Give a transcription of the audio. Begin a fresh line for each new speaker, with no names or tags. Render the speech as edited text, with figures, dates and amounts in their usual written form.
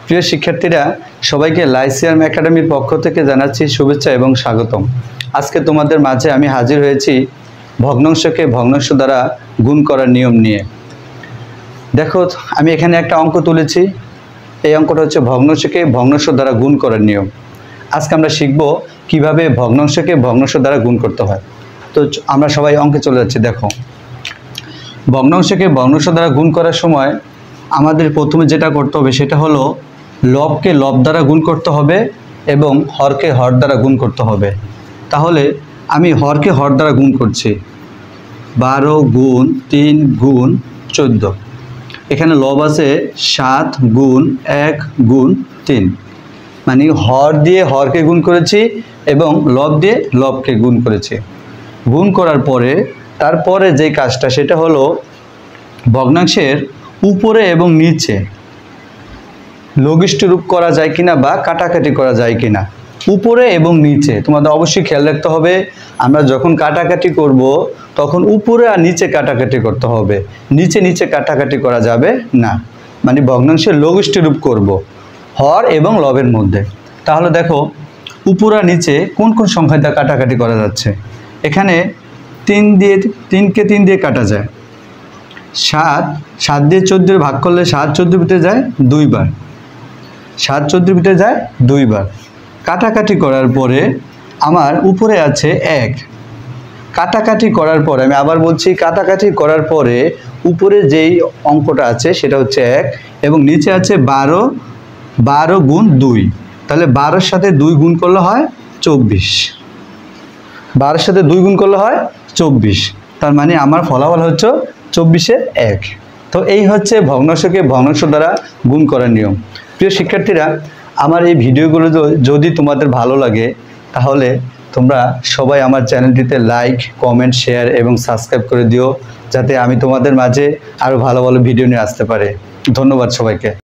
প্রিয় শিক্ষার্থীরা, সবাইকে লাইসিয়াম একাডেমির পক্ষ থেকে জানাচ্ছি শুভেচ্ছা এবং স্বাগতম। আজকে তোমাদের মাঝে আমি হাজির হয়েছি ভগ্নাংশকে ভগ্নাংশ দ্বারা গুণ করার নিয়ম নিয়ে। দেখো, আমি এখানে একটা অঙ্ক তুলেছি। এই অঙ্কটা হচ্ছে ভগ্নাংশকে ভগ্নাংশ দ্বারা গুণ করার নিয়ম। আজকে আমরা শিখব কিভাবে ভগ্নাংশকে ভগ্নাংশ দ্বারা গুণ করতে হয়। তো আমরা সবাই অঙ্কে চলে যাচ্ছি। দেখো, ভগ্নাংশকে ভগ্নাংশ দ্বারা গুণ করার সময় আমাদের প্রথমে যেটা করতে হবে সেটা হলো লবকে লব দ্বারা গুণ করতে হবে এবং হরকে হর দ্বারা গুণ করতে হবে। তাহলে আমি হরকে হর দ্বারা গুণ করছি। 12 গুণ 3 গুণ 14। এখানে লব আছে 7 গুণ 1 গুণ 3, মানে হর দিয়ে হরকে গুণ করেছি এবং লব দিয়ে লবকে গুণ করেছি। গুণ করার পরে তারপরে যে কাজটা সেটা হলো ভগ্নাংশের উপরে এবং নিচে লঘিষ্ঠ রূপ করা যায় কিনা বা কাটাকাটি করা যায় কিনা। উপরে এবং নিচে তোমাদের অবশ্যই খেয়াল রাখতে হবে। আমরা যখন কাটাকাটি করব তখন উপরে আর নিচে কাটাকাটি করতে হবে, নিচে নিচে কাটাকাটি করা যাবে না। মানে ভগ্নাংশের লঘিষ্ঠ রূপ করব হর এবং লবের মধ্যে। তাহলে দেখো, উপর আর নিচে কোন কোন সংখ্যা দিয়ে কাটাকাটি করা যাচ্ছে। এখানে 3কে 3 দিয়ে কাটা যায়। 7 দিয়ে 14 ভাগ করলে 7 14 ভিতরে যায় 2 বার। 7 14 ভিতরে যায় 2 বার। কাটাকাটি করার পরে আমার উপরে আছে 1। কাটাকাটি করার পরে আমি আবার বলছি, কাটাকাটি করার পরে উপরে যেই অঙ্কটা আছে সেটা হচ্ছে 1 এবং নিচে আছে 12 গুণ 2। তাহলে 12-এর সাথে 2 গুণ করলে হয় 24। 12-এর সাথে 2 গুণ করলে হয় 24। তার মানে আমার ফলাফল হচ্ছে 24-এ 1। তো এই হচ্ছে ভগ্নাংশকে ভগ্নাংশ দ্বারা গুণ করার নিয়ম। প্রিয় শিক্ষার্থীরা, আমার এই ভিডিওগুলো যদি তোমাদের ভালো লাগে তাহলে তোমরা সবাই আমার চ্যানেলটিতে লাইক, কমেন্ট, শেয়ার এবং সাবস্ক্রাইব করে দিও, যাতে আমি তোমাদের মাঝে আরও ভালো ভালো ভিডিও নিয়ে আসতে পারি। ধন্যবাদ সবাইকে।